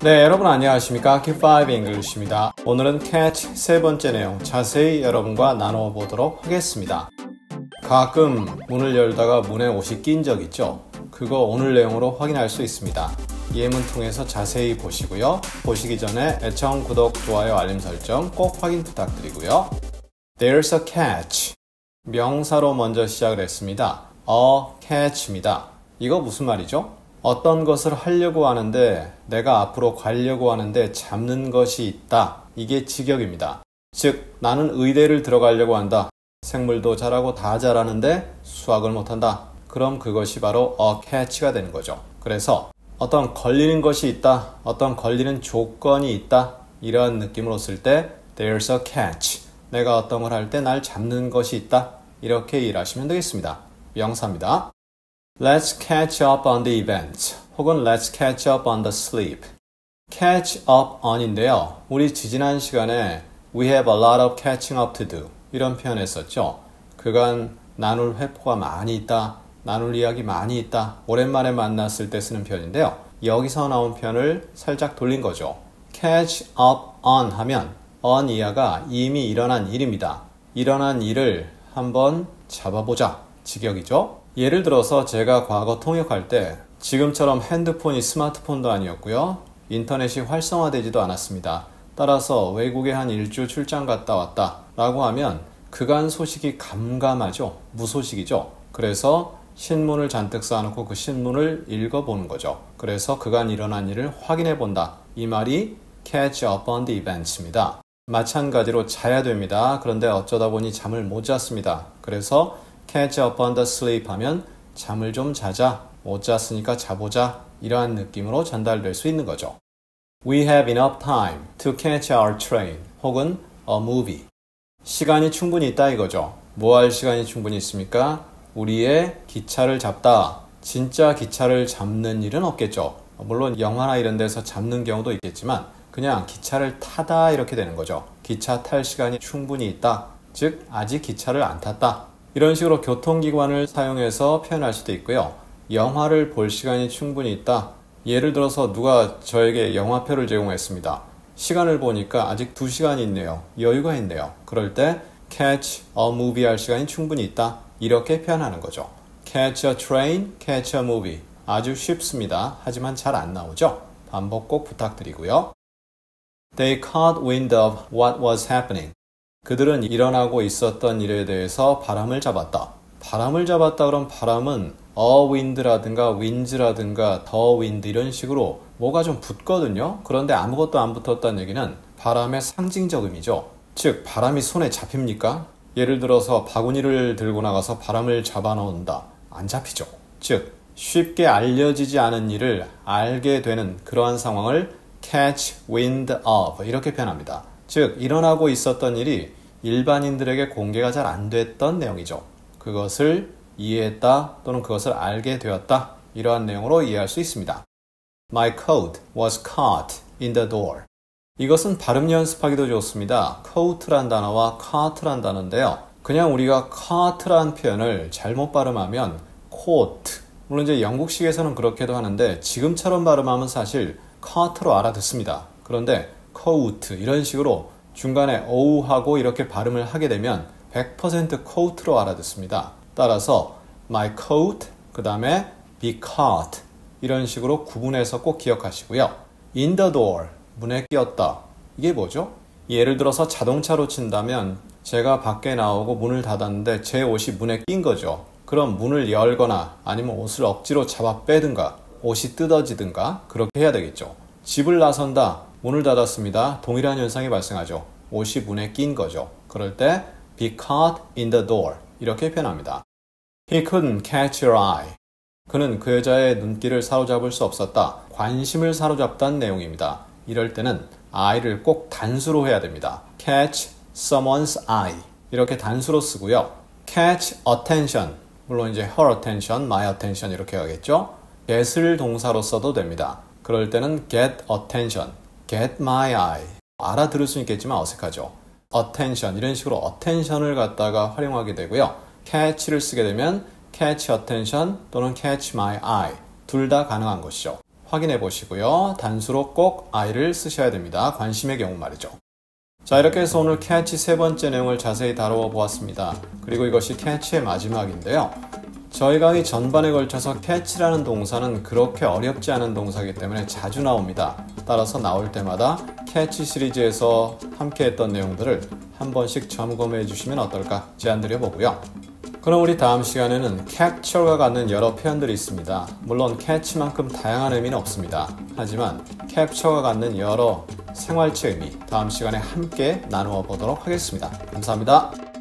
네, 여러분 안녕하십니까? Q5 English입니다. 오늘은 catch 세 번째 내용 자세히 여러분과 나눠 보도록 하겠습니다. 가끔 문을 열다가 문에 옷이 낀 적 있죠? 그거 오늘 내용으로 확인할 수 있습니다. 예문 통해서 자세히 보시고요. 보시기 전에 애청, 구독, 좋아요, 알림 설정 꼭 확인 부탁드리고요. There's a catch. 명사로 먼저 시작을 했습니다. A catch입니다. 이거 무슨 말이죠? 어떤 것을 하려고 하는데 내가 앞으로 가려고 하는데 잡는 것이 있다. 이게 직역입니다. 즉 나는 의대를 들어가려고 한다. 생물도 잘하고 다 잘하는데 수학을 못한다. 그럼 그것이 바로 a catch가 되는 거죠. 그래서 어떤 걸리는 것이 있다. 어떤 걸리는 조건이 있다. 이런 느낌으로 쓸 때 there's a catch. 내가 어떤 걸 할 때 날 잡는 것이 있다. 이렇게 이해하시면 되겠습니다. 명사입니다. Let's catch up on the events 혹은 Let's catch up on the sleep. Catch up on인데요. 우리 지지난 시간에 We have a lot of catching up to do 이런 표현 했었죠. 그간 나눌 회포가 많이 있다. 나눌 이야기 많이 있다. 오랜만에 만났을 때 쓰는 표현인데요. 여기서 나온 표현을 살짝 돌린 거죠. Catch up on 하면 on 이하가 이미 일어난 일입니다. 일어난 일을 한번 잡아보자. 직역이죠. 예를 들어서 제가 과거 통역할 때 지금처럼 핸드폰이 스마트폰도 아니었고요. 인터넷이 활성화되지도 않았습니다. 따라서 외국에 한 일주 출장 갔다 왔다 라고 하면 그간 소식이 감감하죠. 무소식이죠. 그래서 신문을 잔뜩 쌓아놓고 그 신문을 읽어보는 거죠. 그래서 그간 일어난 일을 확인해 본다. 이 말이 catch up on the events입니다. 마찬가지로 자야 됩니다. 그런데 어쩌다 보니 잠을 못 잤습니다. 그래서 catch up on the sleep 하면 잠을 좀 자자, 못 잤으니까 자보자 이러한 느낌으로 전달될 수 있는 거죠. We have enough time to catch our train 혹은 a movie. 시간이 충분히 있다 이거죠. 뭐 할 시간이 충분히 있습니까? 우리의 기차를 잡다. 진짜 기차를 잡는 일은 없겠죠. 물론 영화나 이런 데서 잡는 경우도 있겠지만 그냥 기차를 타다 이렇게 되는 거죠. 기차 탈 시간이 충분히 있다. 즉 아직 기차를 안 탔다. 이런 식으로 교통기관을 사용해서 표현할 수도 있고요. 영화를 볼 시간이 충분히 있다. 예를 들어서 누가 저에게 영화표를 제공했습니다. 시간을 보니까 아직 2시간이 있네요. 여유가 있네요. 그럴 때 catch a movie 할 시간이 충분히 있다. 이렇게 표현하는 거죠. catch a train, catch a movie. 아주 쉽습니다. 하지만 잘 안 나오죠? 반복 꼭 부탁드리고요. They caught wind of what was happening. 그들은 일어나고 있었던 일에 대해서 바람을 잡았다. 바람을 잡았다 그럼 바람은 a wind라든가 winds라든가 the wind 이런 식으로 뭐가 좀 붙거든요. 그런데 아무것도 안 붙었다는 얘기는 바람의 상징적 의미죠. 즉 바람이 손에 잡힙니까? 예를 들어서 바구니를 들고 나가서 바람을 잡아 넣는다. 안 잡히죠. 즉 쉽게 알려지지 않은 일을 알게 되는 그러한 상황을 catch wind of 이렇게 표현합니다. 즉 일어나고 있었던 일이 일반인들에게 공개가 잘 안 됐던 내용이죠. 그것을 이해했다 또는 그것을 알게 되었다. 이러한 내용으로 이해할 수 있습니다. My coat was caught in the door. 이것은 발음 연습하기도 좋습니다. coat란 단어와 caught란 단어인데요. 그냥 우리가 caught란 표현을 잘못 발음하면 coat. 물론 이제 영국식에서는 그렇게도 하는데 지금처럼 발음하면 사실 caught로 알아듣습니다. 그런데 coat 이런 식으로 중간에 오우하고 이렇게 발음을 하게 되면 100% coat로 알아듣습니다. 따라서 my coat 그 다음에 be caught 이런 식으로 구분해서 꼭 기억하시고요. in the door 문에 끼었다. 이게 뭐죠? 예를 들어서 자동차로 친다면 제가 밖에 나오고 문을 닫았는데 제 옷이 문에 낀 거죠. 그럼 문을 열거나 아니면 옷을 억지로 잡아 빼든가 옷이 뜯어지든가 그렇게 해야 되겠죠. 집을 나선다. 문을 닫았습니다. 동일한 현상이 발생하죠. 옷이 문에 낀 거죠. 그럴 때 be caught in the door 이렇게 표현합니다. He couldn't catch your eye. 그는 그 여자의 눈길을 사로잡을 수 없었다. 관심을 사로잡다는 내용입니다. 이럴 때는 eye를 꼭 단수로 해야 됩니다. catch someone's eye 이렇게 단수로 쓰고요. catch attention 물론 이제 her attention, my attention 이렇게 하겠죠. get을 동사로 써도 됩니다. 그럴 때는 get attention, get my eye. 알아들을 수 있겠지만 어색하죠. attention 이런 식으로 attention을 갖다가 활용하게 되고요. catch를 쓰게 되면 catch attention 또는 catch my eye 둘 다 가능한 것이죠. 확인해 보시고요. 단수로 꼭 I를 쓰셔야 됩니다. 관심의 경우 말이죠. 자, 이렇게 해서 오늘 catch 세 번째 내용을 자세히 다루어 보았습니다. 그리고 이것이 catch의 마지막인데요. 저희 강의 전반에 걸쳐서 catch라는 동사는 그렇게 어렵지 않은 동사이기 때문에 자주 나옵니다. 따라서 나올 때마다 catch 시리즈에서 함께 했던 내용들을 한 번씩 점검해 주시면 어떨까 제안드려 보고요. 그럼 우리 다음 시간에는 capture가 갖는 여러 표현들이 있습니다. 물론 catch만큼 다양한 의미는 없습니다. 하지만 capture가 갖는 여러 생활체 의미 다음 시간에 함께 나누어 보도록 하겠습니다. 감사합니다.